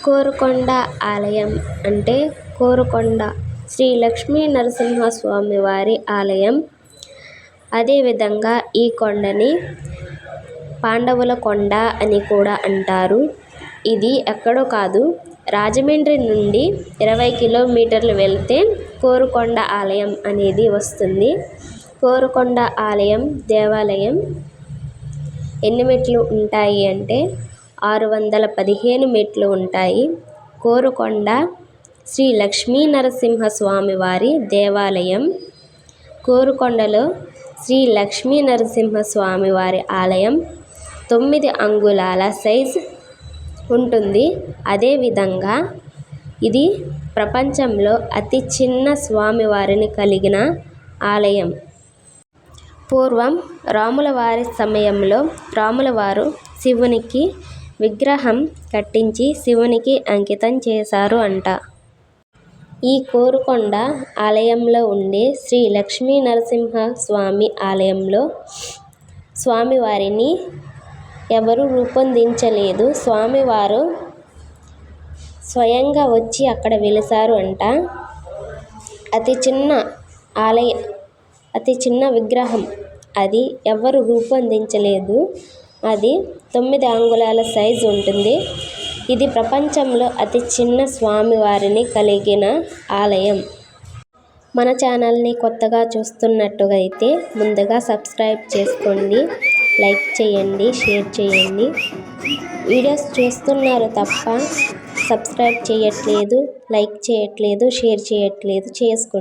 కోరుకొండ ఆలయం అంటే కోరుకొండ శ్రీ లక్ష్మీ నరసింహస్వామి వారి ఆలయం. అదేవిధంగా ఈ కొండని పాండవుల కొండ అని కూడా అంటారు. ఇది ఎక్కడో కాదు, రాజమండ్రి నుండి 20 కిలోమీటర్లు వెళ్తే కోరుకొండ ఆలయం అనేది వస్తుంది. కోరుకొండ దేవాలయం ఎన్ని మెట్లు ఉంటాయి అంటే 615 మెట్లు ఉంటాయి. కోరుకొండ శ్రీ లక్ష్మీ నరసింహస్వామి వారి దేవాలయం. కోరుకొండలో శ్రీ లక్ష్మీ నరసింహస్వామి వారి ఆలయం 9 అంగుళాల సైజ్ ఉంటుంది. అదేవిధంగా ఇది ప్రపంచంలో అతి చిన్న స్వామివారిని కలిగిన ఆలయం. పూర్వం రాముల వారి సమయంలో రాముల వారు శివునికి విగ్రహం కట్టించి శివునికి అంకితం చేశారు అంట. ఈ కోరుకొండ ఆలయంలో ఉండే శ్రీ లక్ష్మీ నరసింహ స్వామి ఆలయంలో స్వామివారిని ఎవరు రూపొందించలేదు. స్వామివారు స్వయంగా వచ్చి అక్కడ వెలిసారు అంట. అతి చిన్న విగ్రహం, అది ఎవరు రూపొందించలేదు. అది 9 అంగుళాల సైజు ఉంటుంది. ఇది ప్రపంచంలో అతి చిన్న స్వామివారిని కలిగిన ఆలయం. మన ఛానల్ని కొత్తగా చూస్తున్నట్టుగైతే ముందుగా సబ్స్క్రైబ్ చేసుకోండి, లైక్ చేయండి, షేర్ చేయండి. వీడియోస్ చూస్తున్నారు తప్ప సబ్స్క్రైబ్ చేయట్లేదు, లైక్ చేయట్లేదు, షేర్ చేయట్లేదు. చేసుకోండి.